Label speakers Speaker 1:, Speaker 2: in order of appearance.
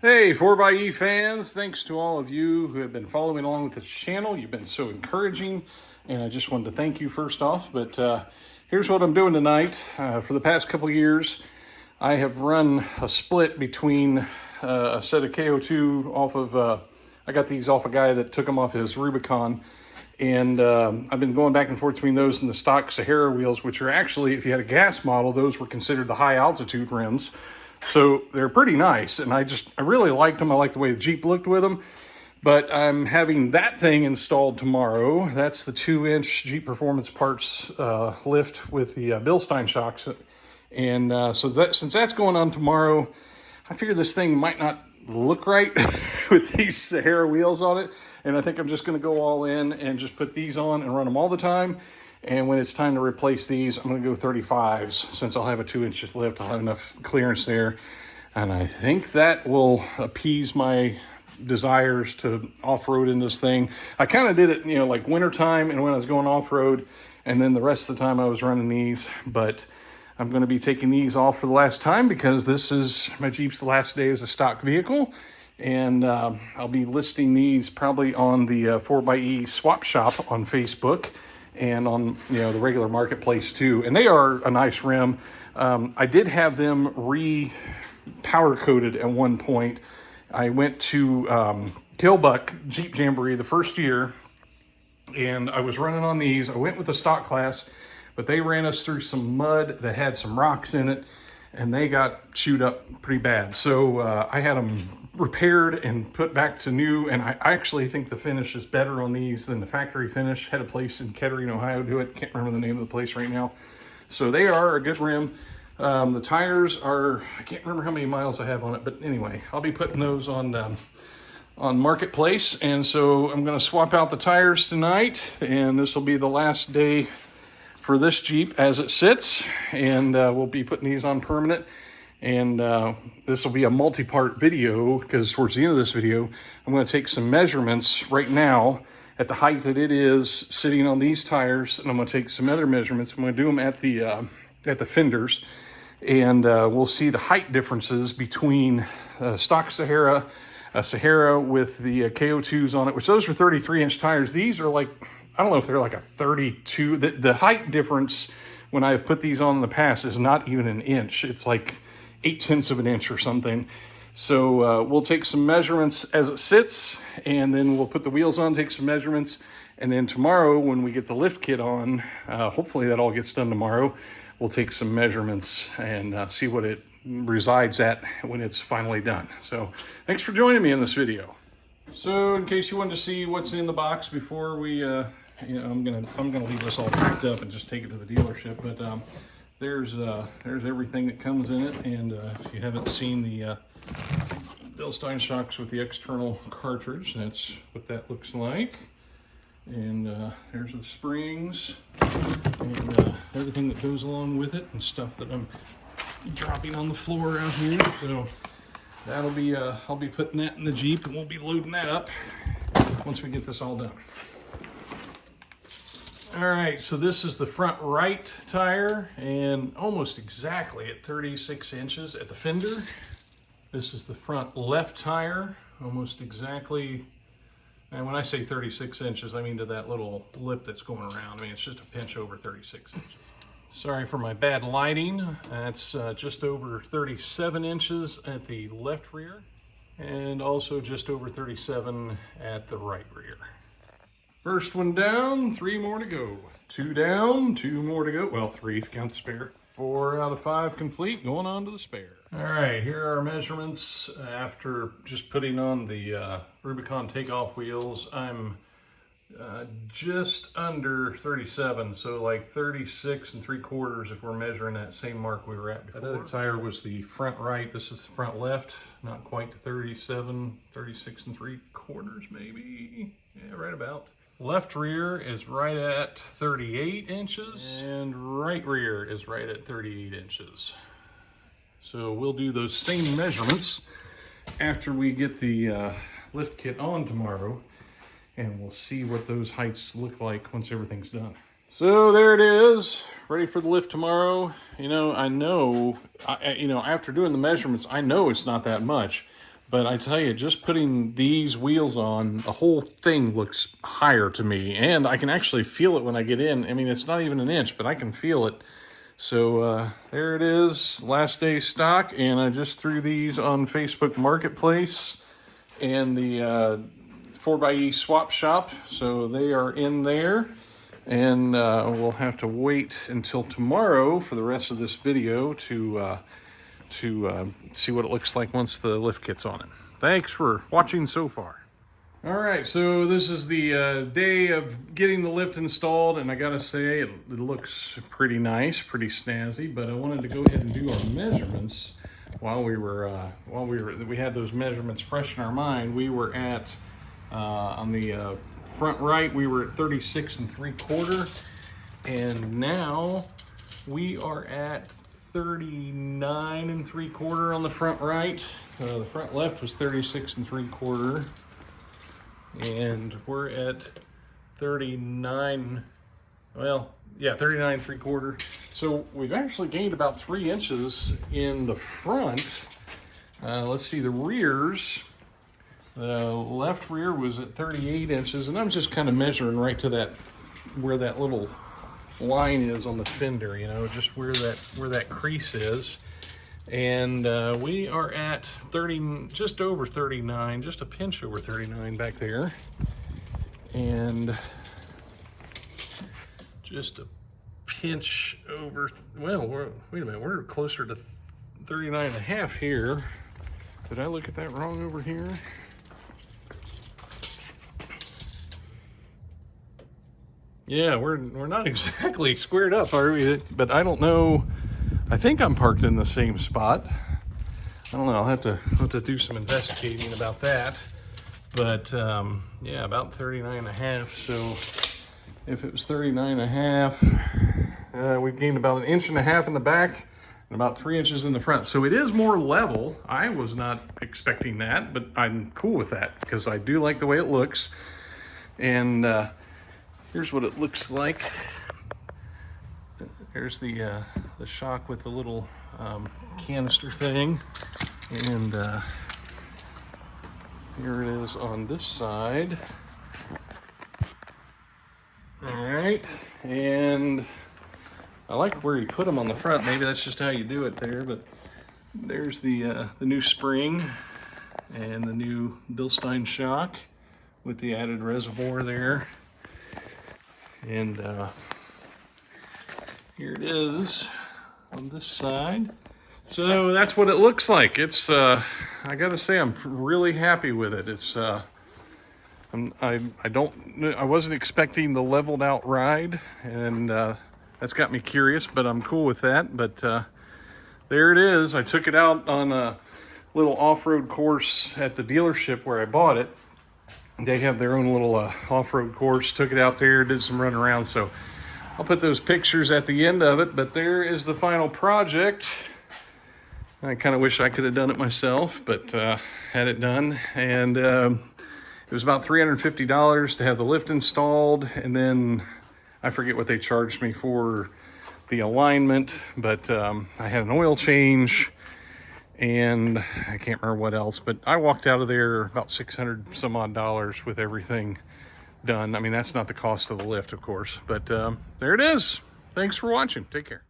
Speaker 1: Hey, 4xe fans, thanks to all of you who have been following along with this channel. You've been so encouraging, and I just wanted to thank you first off. But here's what I'm doing tonight. For the past couple years, I have run a split between a set of KO2 off of, I got these off a guy that took them off his Rubicon, and I've been going back and forth between those and the stock Sahara wheels, which are actually, if you had a gas model, those were considered the high altitude rims. So they're pretty nice, and I really liked them. I like the way the Jeep looked with them. But I'm having that thing installed tomorrow. That's the 2-inch Jeep Performance Parts lift with the Bilstein shocks. And since that's going on tomorrow, I figure this thing might not look right with these Sahara wheels on it. And I think I'm just going to go all in and just put these on and run them all the time. And when it's time to replace these, I'm going to go 35s. Since I'll have a 2-inch lift, I'll have enough clearance there. And I think that will appease my desires to off-road in this thing. I kind of did it, like wintertime and when I was going off-road. And then the rest of the time I was running these. But I'm going to be taking these off for the last time because this is my Jeep's last day as a stock vehicle. And I'll be listing these probably on the 4xe swap shop on Facebook. And on the regular marketplace too, and they are a nice rim. I did have them powder coated at one point. I went to Killbuck Jeep Jamboree the first year, and I was running on these. I went with the stock class, but they ran us through some mud that had some rocks in it, and they got chewed up pretty bad. So I had them repaired and put back to new, and I actually think the finish is better on these than the factory finish. Had a place in Kettering, Ohio do it. Can't remember the name of the place right now. So they are a good rim. The tires are, I can't remember how many miles I have on it, but anyway, I'll be putting those on Marketplace. And so I'm going to swap out the tires tonight, and this will be the last day for this Jeep as it sits, and we'll be putting these on permanent. And this will be a multi-part video because towards the end of this video, I'm going to take some measurements right now at the height that it is sitting on these tires, and I'm going to take some other measurements. I'm going to do them at the fenders, and we'll see the height differences between stock Sahara, Sahara with the KO2s on it, which those are 33-inch tires. These are like, I don't know if they're like a 32. The height difference when I've put these on in the past is not even an inch. It's like 0.8 of an inch or something. So we'll take some measurements as it sits, and then we'll put the wheels on, take some measurements, and then tomorrow when we get the lift kit on, hopefully that all gets done tomorrow, we'll take some measurements and see what it resides at when it's finally done. So thanks for joining me in this video. So in case you wanted to see what's in the box before we, I'm gonna leave this all packed up and just take it to the dealership. But there's everything that comes in it, and if you haven't seen the Bilstein shocks with the external cartridge, that's what that looks like. And there's the springs and everything that goes along with it, and stuff that I'm dropping on the floor out here. So that'll be I'll be putting that in the Jeep, and we'll be loading that up once we get this all done. All right, so this is the front right tire, and almost exactly at 36 inches at the fender. This is the front left tire, almost exactly, and when I say 36 inches, I mean to that little lip that's going around. I mean, it's just a pinch over 36 inches. Sorry for my bad lighting. That's just over 37 inches at the left rear, and also just over 37 at the right rear. First one down, 3 more to go. 2 down, 2 more to go. Well, 3 if you count the spare. 4 out of 5 complete, going on to the spare. All right, here are our measurements after just putting on the Rubicon takeoff wheels. I'm just under 37, so like 36 3/4 if we're measuring that same mark we were at before. That other tire was the front right. This is the front left, not quite to 37, 36 3/4 maybe. Yeah, right about. Left rear is right at 38 inches, and right rear is right at 38 inches. So we'll do those same measurements after we get the lift kit on tomorrow, and we'll see what those heights look like once everything's done. So there it is, ready for the lift tomorrow. I know, after doing the measurements, I know it's not that much, But I tell you, just putting these wheels on, the whole thing looks higher to me. And I can actually feel it when I get in. I mean, it's not even an inch, but I can feel it. So there it is, last day stock. And I just threw these on Facebook Marketplace and the 4xe swap shop. So they are in there. And we'll have to wait until tomorrow for the rest of this video to see what it looks like once the lift kit's on it. Thanks for watching so far. All right, so this is the day of getting the lift installed, and I gotta say it looks pretty nice, pretty snazzy. But I wanted to go ahead and do our measurements while we had those measurements fresh in our mind. We were at on the front right, we were at 36 3/4, and now we are at 39 3/4 on the front right. The front left was 36 3/4, and we're at 39. Well, yeah, 39 3/4. So we've actually gained about 3 inches in the front. Let's see the rears. The left rear was at 38 inches, and I'm just kind of measuring right to that where that little line is on the fender, you know, just where that crease is. And we are at 30, just over 39, just a pinch over 39 back there, and just a pinch over, well, wait a minute, we're closer to 39 and a half here. Did I look at that wrong over here? Yeah, we're not exactly squared up, are we? But I don't know. I think I'm parked in the same spot. I don't know. I'll have to do some investigating about that. But yeah, about 39 and a half. So if it was 39 and a half, we've gained about 1.5 inches in the back and about 3 inches in the front. So it is more level. I was not expecting that, but I'm cool with that because I do like the way it looks. And here's what it looks like. There's the shock with the little canister thing, and here it is on this side. All right, and I like where you put them on the front. Maybe that's just how you do it there, but there's the new spring and the new Bilstein shock with the added reservoir there. And here it is on this side. So that's what it looks like. It's I gotta say, I'm really happy with it. It's I wasn't expecting the leveled out ride, and that's got me curious, but I'm cool with that. But there it is. I took it out on a little off-road course at the dealership where I bought it. They have their own little off-road course. Took it out there, did some run around. So I'll put those pictures at the end of it. But there is the final project. I kind of wish I could have done it myself, but had it done. And it was about $350 to have the lift installed. And then I forget what they charged me for the alignment. But I had an oil change. And I can't remember what else, but I walked out of there about $600 some odd with everything done. I mean, that's not the cost of the lift, of course, but there it is. Thanks for watching. Take care.